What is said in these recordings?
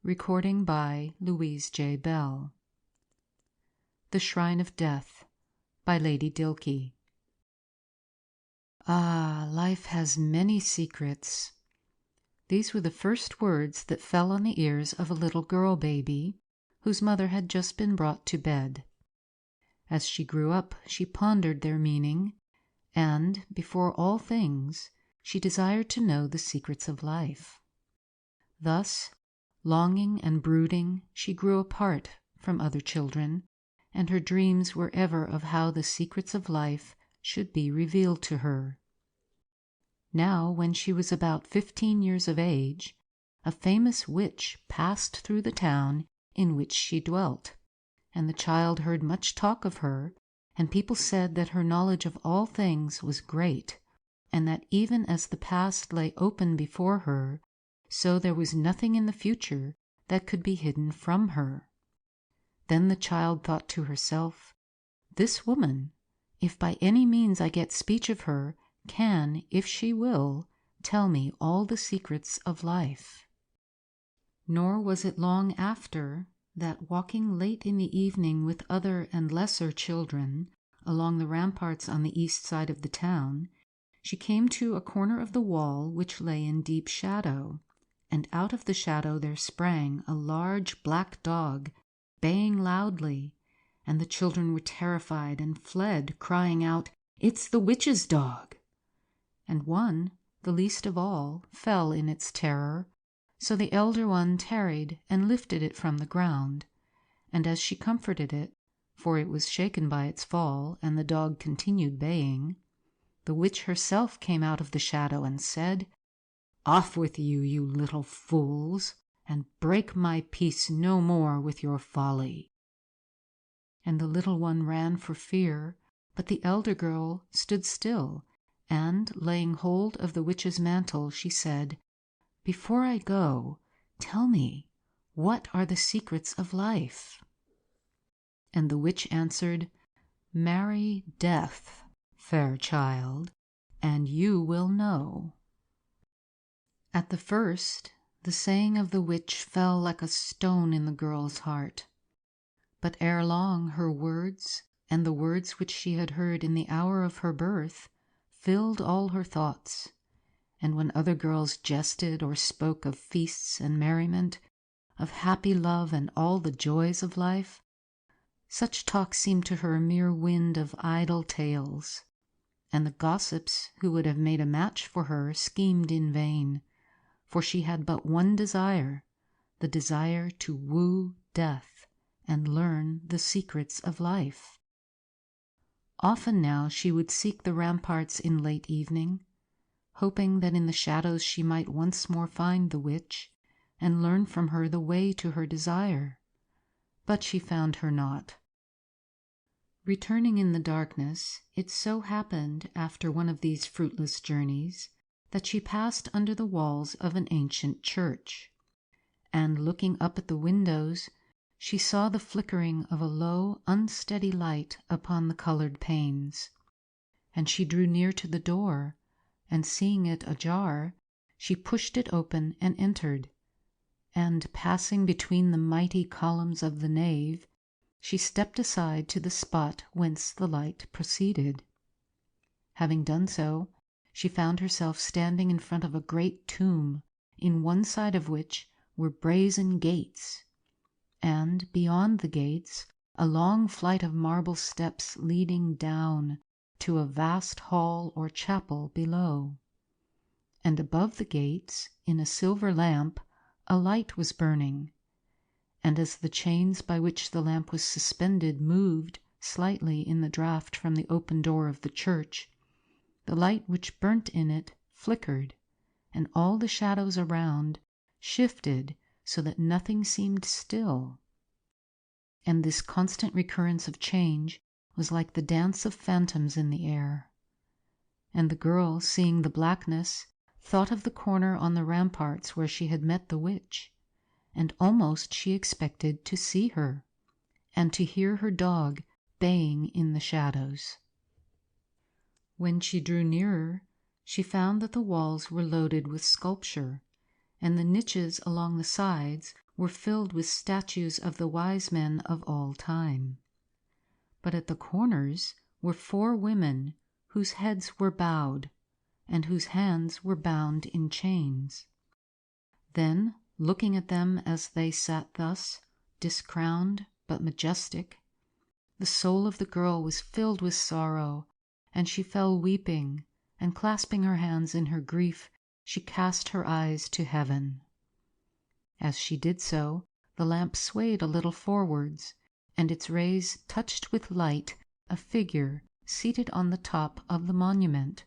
Recording by Louise J. Bell. The Shrine of Death by Lady Dilke. Ah, life has many secrets. These were the first words that fell on the ears of a little girl baby whose mother had just been brought to bed. As she grew up, she pondered their meaning, and, before all things, she desired to know the secrets of life. Thus, longing and brooding, she grew apart from other children, and her dreams were ever of how the secrets of life should be revealed to her. Now, when she was about 15 years of age, a famous witch passed through the town in which she dwelt, and the child heard much talk of her, and people said that her knowledge of all things was great, and that even as the past lay open before her, so there was nothing in the future that could be hidden from her. Then the child thought to herself, "This woman, if by any means I get speech of her, can, if she will, tell me all the secrets of life." Nor was it long after that, walking late in the evening with other and lesser children along the ramparts on the east side of the town, she came to a corner of the wall which lay in deep shadow, and out of the shadow there sprang a large black dog, baying loudly, and the children were terrified and fled, crying out, "It's the witch's dog!" And one, the least of all, fell in its terror, so the elder one tarried and lifted it from the ground, and as she comforted it, for it was shaken by its fall, and the dog continued baying, the witch herself came out of the shadow and said, "Off with you, you little fools, and break my peace no more with your folly." And the little one ran for fear, but the elder girl stood still, and, laying hold of the witch's mantle, she said, "Before I go, tell me, what are the secrets of life?" And the witch answered, "Marry death, fair child, and you will know." At the first, the saying of the witch fell like a stone in the girl's heart, but ere long her words, and the words which she had heard in the hour of her birth, filled all her thoughts, and when other girls jested or spoke of feasts and merriment, of happy love and all the joys of life, such talk seemed to her a mere wind of idle tales, and the gossips who would have made a match for her schemed in vain, for she had but one desire, the desire to woo death and learn the secrets of life. Often now she would seek the ramparts in late evening, hoping that in the shadows she might once more find the witch and learn from her the way to her desire, but she found her not. Returning in the darkness, it so happened after one of these fruitless journeys that she passed under the walls of an ancient church, and looking up at the windows, she saw the flickering of a low, unsteady light upon the colored panes, and she drew near to the door, and seeing it ajar, she pushed it open and entered, and passing between the mighty columns of the nave, she stepped aside to the spot whence the light proceeded. Having done so, she found herself standing in front of a great tomb, in one side of which were brazen gates, and beyond the gates a long flight of marble steps leading down to a vast hall or chapel below. And above the gates, in a silver lamp, a light was burning, and as the chains by which the lamp was suspended moved slightly in the draught from the open door of the church, the light which burnt in it flickered, and all the shadows around shifted so that nothing seemed still. And this constant recurrence of change was like the dance of phantoms in the air. And the girl, seeing the blackness, thought of the corner on the ramparts where she had met the witch, and almost she expected to see her, and to hear her dog baying in the shadows. When she drew nearer, she found that the walls were loaded with sculpture, and the niches along the sides were filled with statues of the wise men of all time. But at the corners were 4 women whose heads were bowed and whose hands were bound in chains. Then, looking at them as they sat thus, discrowned but majestic, the soul of the girl was filled with sorrow, and she fell weeping, and clasping her hands in her grief, she cast her eyes to heaven. As she did so, the lamp swayed a little forwards, and its rays touched with light a figure seated on the top of the monument.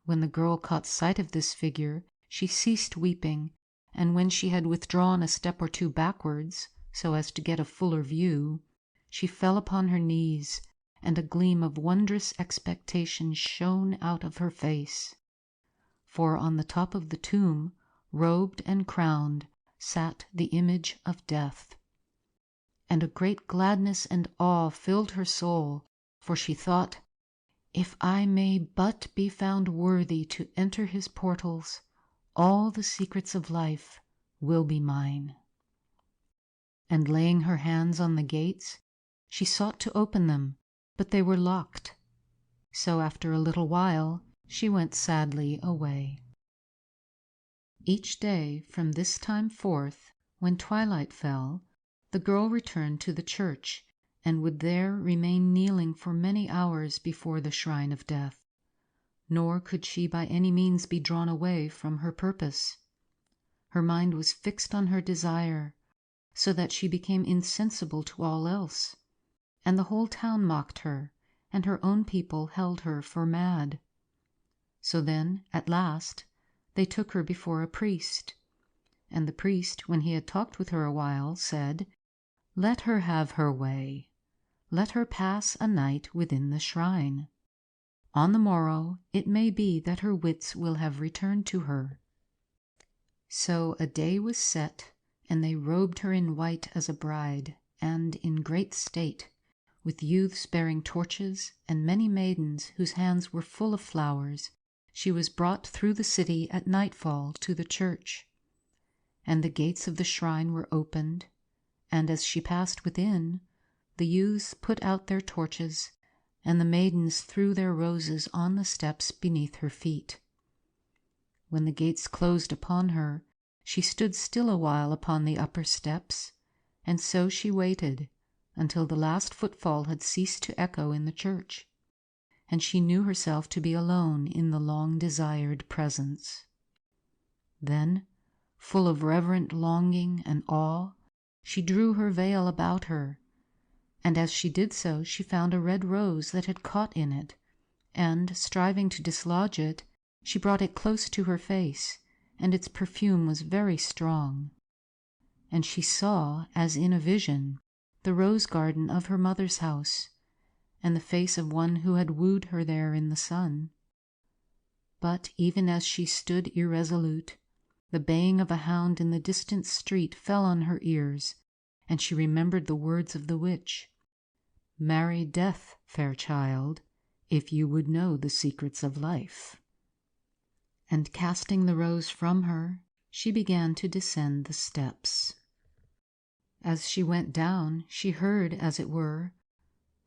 When the girl caught sight of this figure, she ceased weeping, and when she had withdrawn a step or 2 backwards, so as to get a fuller view, she fell upon her knees, and a gleam of wondrous expectation shone out of her face. For on the top of the tomb, robed and crowned, sat the image of death. And a great gladness and awe filled her soul, for she thought, "If I may but be found worthy to enter his portals, all the secrets of life will be mine." And laying her hands on the gates, she sought to open them, but they were locked. So after a little while she went sadly away. Each day from this time forth, when twilight fell, the girl returned to the church, and would there remain kneeling for many hours before the shrine of death. Nor could she by any means be drawn away from her purpose. Her mind was fixed on her desire, so that she became insensible to all else, and the whole town mocked her, and her own people held her for mad. So then, at last, they took her before a priest, and the priest, when he had talked with her a while, said, "Let her have her way. Let her pass a night within the shrine. On the morrow it may be that her wits will have returned to her." So a day was set, and they robed her in white as a bride, and in great state, with youths bearing torches, and many maidens whose hands were full of flowers, she was brought through the city at nightfall to the church. And the gates of the shrine were opened, and as she passed within, the youths put out their torches, and the maidens threw their roses on the steps beneath her feet. When the gates closed upon her, she stood still a while upon the upper steps, and so she waited until the last footfall had ceased to echo in the church, and she knew herself to be alone in the long-desired presence. Then, full of reverent longing and awe, she drew her veil about her, and as she did so she found a red rose that had caught in it, and, striving to dislodge it, she brought it close to her face, and its perfume was very strong. And she saw, as in a vision, the rose garden of her mother's house, and the face of one who had wooed her there in the sun. But even as she stood irresolute, the baying of a hound in the distant street fell on her ears, and she remembered the words of the witch, "Marry death, fair child, if you would know the secrets of life." And casting the rose from her, she began to descend the steps. As she went down, she heard, as it were,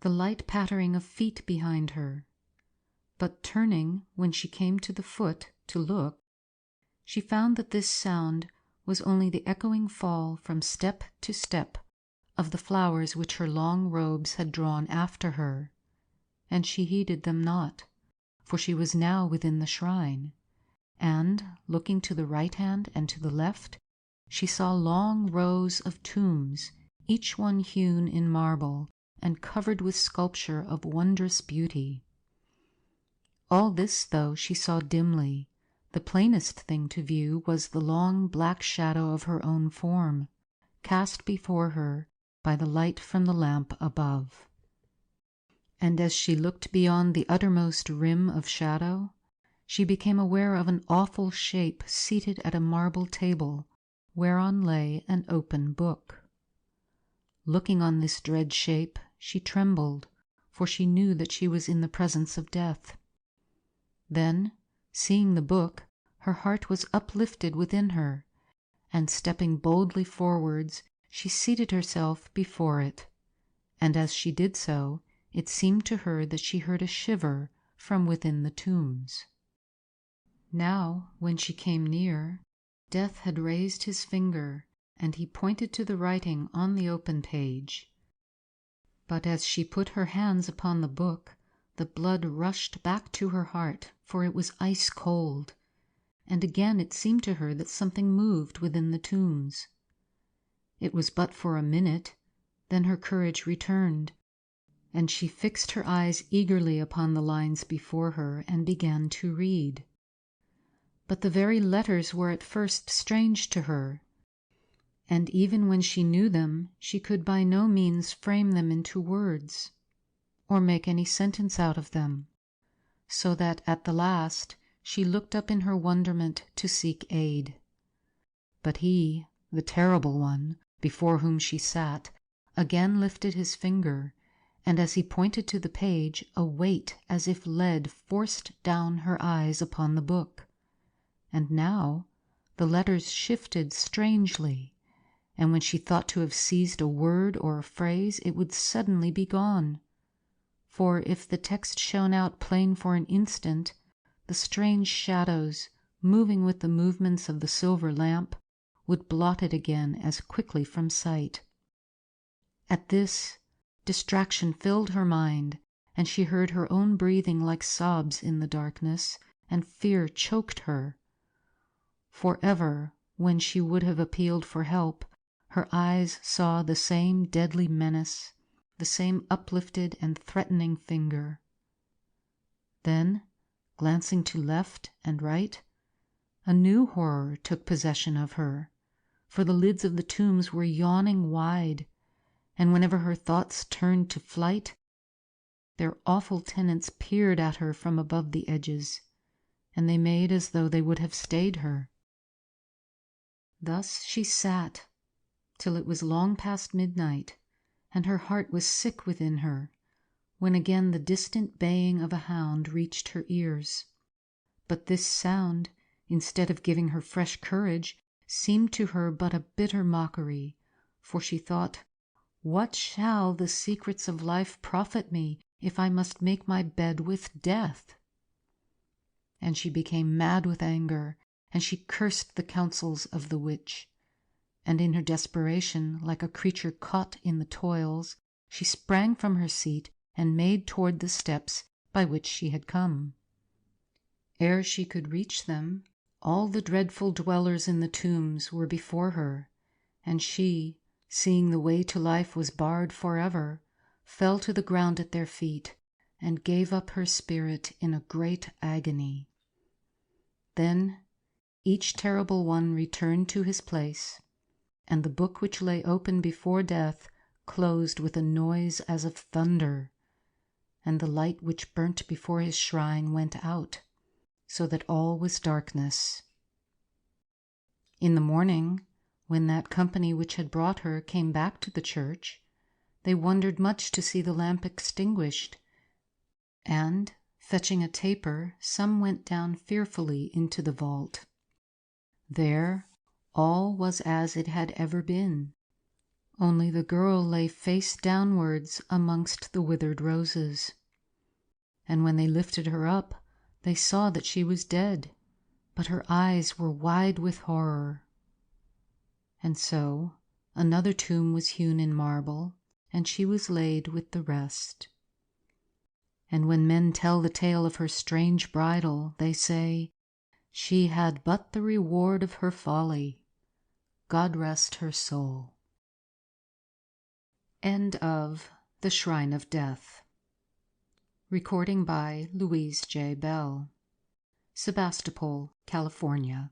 the light pattering of feet behind her, but turning when she came to the foot to look, she found that this sound was only the echoing fall from step to step of the flowers which her long robes had drawn after her, and she heeded them not, for she was now within the shrine, and, looking to the right hand and to the left, she saw long rows of tombs, each one hewn in marble and covered with sculpture of wondrous beauty. All this, though she saw dimly, the plainest thing to view was the long black shadow of her own form, cast before her by the light from the lamp above. And as she looked beyond the uttermost rim of shadow, she became aware of an awful shape seated at a marble table, whereon lay an open book. Looking on this dread shape, she trembled, for she knew that she was in the presence of death. Then, seeing the book, her heart was uplifted within her, and stepping boldly forwards, she seated herself before it, and as she did so, it seemed to her that she heard a shiver from within the tombs. Now, when she came near, Death had raised his finger, and he pointed to the writing on the open page. But as she put her hands upon the book, the blood rushed back to her heart, for it was ice cold, and again it seemed to her that something moved within the tombs. It was but for a minute, then her courage returned, and she fixed her eyes eagerly upon the lines before her and began to read. But the very letters were at first strange to her, and even when she knew them, she could by no means frame them into words, or make any sentence out of them, so that at the last she looked up in her wonderment to seek aid. But he, the terrible one, before whom she sat, again lifted his finger, and as he pointed to the page, a weight as if lead forced down her eyes upon the book. And now the letters shifted strangely, and when she thought to have seized a word or a phrase, it would suddenly be gone. For if the text shone out plain for an instant, the strange shadows, moving with the movements of the silver lamp, would blot it again as quickly from sight. At this, distraction filled her mind, and she heard her own breathing like sobs in the darkness, and fear choked her. For ever, when she would have appealed for help, her eyes saw the same deadly menace, the same uplifted and threatening finger. Then, glancing to left and right, a new horror took possession of her, for the lids of the tombs were yawning wide, and whenever her thoughts turned to flight, their awful tenants peered at her from above the edges, and they made as though they would have stayed her. Thus she sat, till it was long past midnight, and her heart was sick within her, when again the distant baying of a hound reached her ears. But this sound, instead of giving her fresh courage, seemed to her but a bitter mockery, for she thought, "What shall the secrets of life profit me if I must make my bed with death?" And she became mad with anger, and she cursed the counsels of the witch, and in her desperation, like a creature caught in the toils, she sprang from her seat and made toward the steps by which she had come. Ere she could reach them, all the dreadful dwellers in the tombs were before her, and she, seeing the way to life was barred forever, fell to the ground at their feet and gave up her spirit in a great agony. Then each terrible one returned to his place, and the book which lay open before Death closed with a noise as of thunder, and the light which burnt before his shrine went out, so that all was darkness. In the morning, when that company which had brought her came back to the church, they wondered much to see the lamp extinguished, and, fetching a taper, some went down fearfully into the vault. There all was as it had ever been, only the girl lay face downwards amongst the withered roses. And when they lifted her up, they saw that she was dead, but her eyes were wide with horror. And so another tomb was hewn in marble, and she was laid with the rest. And when men tell the tale of her strange bridal, they say, "She had but the reward of her folly. God rest her soul." End of The Shrine of Death. Recording by Louise J. Bell. Sebastopol, California.